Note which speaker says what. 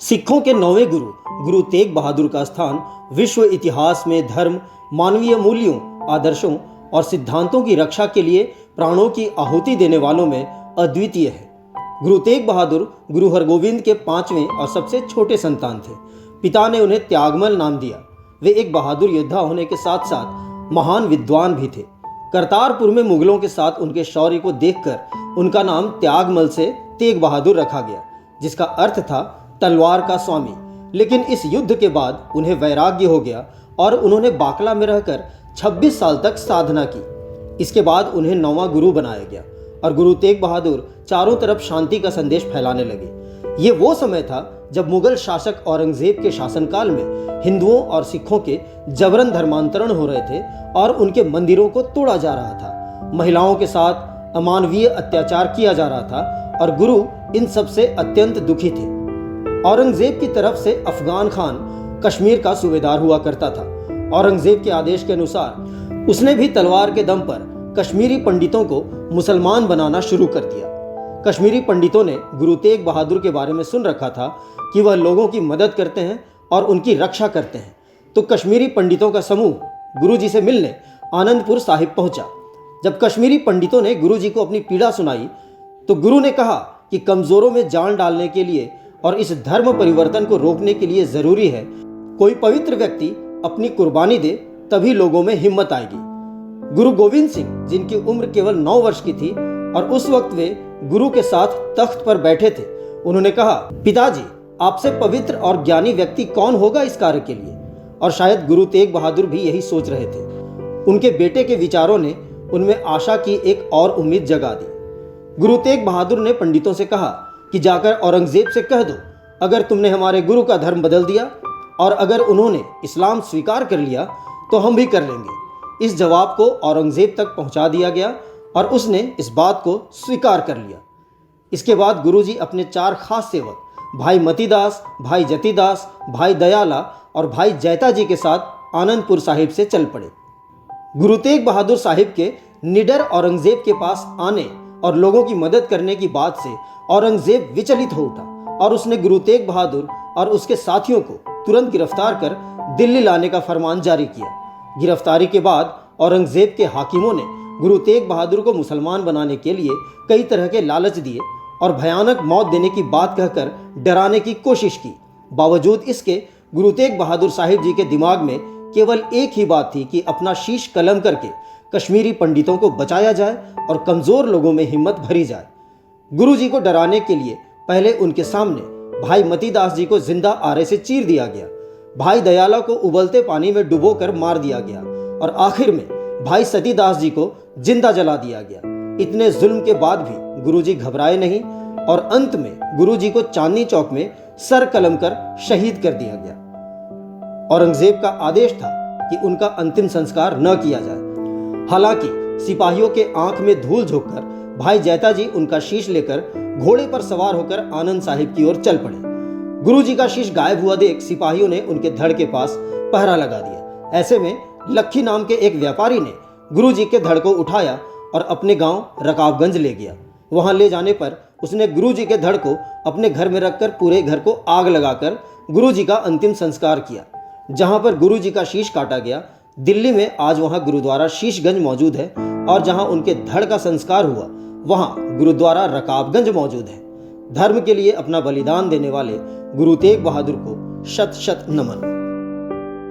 Speaker 1: सिखों के नौवें गुरु गुरु तेग बहादुर का स्थान विश्व इतिहास में धर्म, मानवीय मूल्यों, आदर्शों और सिद्धांतों की रक्षा के लिए प्राणों की आहुति देने वालों में अद्वितीय है। गुरु तेग बहादुर गुरु हरगोविंद के पांचवें और सबसे छोटे संतान थे। पिता ने उन्हें त्यागमल नाम दिया। वे एक बहादुर योद्धा होने के साथ साथ महान विद्वान भी थे। करतारपुर में मुगलों के साथ उनके शौर्य को देखकर उनका नाम त्यागमल से तेग बहादुर रखा गया, जिसका अर्थ था तलवार का स्वामी। लेकिन इस युद्ध के बाद उन्हें वैराग्य हो गया और उन्होंने बाकला में रहकर 26 साल तक साधना की। इसके बाद उन्हें 9वां गुरु बनाया गया और गुरु तेग बहादुर चारों तरफ शांति का संदेश फैलाने लगे। ये वो समय था जब मुगल शासक औरंगजेब के शासनकाल में हिंदुओं और सिखों के जबरन धर्मांतरण हो रहे थे और उनके मंदिरों को तोड़ा जा रहा था। महिलाओं के साथ अमानवीय अत्याचार किया जा रहा था और गुरु इन सब से अत्यंत दुखी थे। औरंगजेब की तरफ से अफगान खान कश्मीर का सूबेदार हुआ करता था। औरंगजेब के आदेश के अनुसार उसने भी तलवार के दम पर कश्मीरी पंडितों को मुसलमान बनाना शुरू कर दिया। कश्मीरी पंडितों ने गुरु तेग बहादुर के बारे में सुन रखा था कि वह लोगों की मदद करते हैं और उनकी रक्षा करते हैं, तो कश्मीरी पंडितों का समूह गुरु जी से मिलने आनंदपुर साहिब पहुंचा। जब कश्मीरी पंडितों ने गुरु जी को अपनी पीड़ा सुनाई तो गुरु ने कहा कि कमजोरों में जान डालने के लिए और इस धर्म परिवर्तन को रोकने के लिए जरूरी है कोई पवित्र व्यक्ति अपनी कुर्बानी दे, तभी लोगों में हिम्मत आएगी। गुरु गोविंद सिंह, जिनकी उम्र केवल 9 वर्ष की थी और उस वक्त वे गुरु के साथ तख्त पर बैठे थे, उन्होंने कहा, पिताजी, आपसे पवित्र और ज्ञानी व्यक्ति कौन होगा इस कार्य के लिए? और शायद गुरु तेग बहादुर भी यही सोच रहे थे। उनके बेटे के विचारों ने उनमें आशा की एक और उम्मीद जगा दी। गुरु तेग बहादुर ने पंडितों से कहा कि जाकर औरंगजेब से कह दो, अगर तुमने हमारे गुरु का धर्म बदल दिया और अगर उन्होंने इस्लाम स्वीकार कर लिया तो हम भी कर लेंगे। इस जवाब को औरंगजेब तक पहुंचा दिया गया और उसने इस बात को स्वीकार कर लिया। इसके बाद गुरुजी अपने 4 खास सेवक भाई मतीदास, भाई जतीदास, भाई दयाला और भाई जैता जी के साथ आनंदपुर साहिब से चल पड़े। गुरु तेग बहादुर साहिब के निडर औरंगजेब के पास आने और लोगों की मदद करने की बात से औरंगजेब विचलित हो उठा और उसने गुरु तेग बहादुर और उसके साथियों को तुरंत गिरफ्तार कर दिल्ली लाने का फरमान जारी किया। गिरफ्तारी के बाद औरंगजेब के हाकिमों ने गुरु तेग बहादुर को मुसलमान बनाने के लिए कई तरह के लालच दिए और भयानक मौत देने की बात कहकर डराने की कोशिश की। बावजूद इसके गुरु तेग बहादुर साहिब जी के दिमाग में केवल एक ही बात थी कि अपना शीश कलम करके कश्मीरी पंडितों को बचाया जाए और कमजोर लोगों में हिम्मत भरी जाए। गुरु जी को डराने के लिए पहले उनके सामने भाई मतीदास जी को जिंदा आरे से चीर दिया गया, भाई दयाला को उबलते पानी में डुबोकर मार दिया गया और आखिर में भाई सतीदास जी को जिंदा जला दिया गया। इतने जुल्म के बाद भी गुरुजी घबराए नहीं और अंत में गुरुजी को चांदनी चौक में सर कलम कर शहीद कर दिया गया। औरंगजेब का आदेश था कि उनका अंतिम संस्कार न किया जाए। हालांकि सिपाहियों के आंख में धूल झोंककर भाई जैता जी उनका शीश लेकर घोड़े पर सवार होकर आनंद साहिब की ओर चल पड़े। गुरुजी का शीश गायब हुआ देख सिपाहियों ने उनके धड़ के पास पहरा लगा दिया। ऐसे में लखी नाम के एक व्यापारी ने गुरुजी के धड़ को उठाया और अपने गांव रकाबगंज ले गया। वहां ले जाने पर उसने गुरुजी के धड़ को अपने घर में रखकर पूरे घर को आग लगाकर गुरुजी का अंतिम संस्कार किया। जहां पर गुरुजी का शीश काटा गया, दिल्ली में आज वहां गुरुद्वारा शीशगंज मौजूद है और जहां उनके धड़ का संस्कार हुआ वहां गुरुद्वारा रकाबगंज मौजूद है। धर्म के लिए अपना बलिदान देने वाले गुरु तेग बहादुर को शत शत नमन।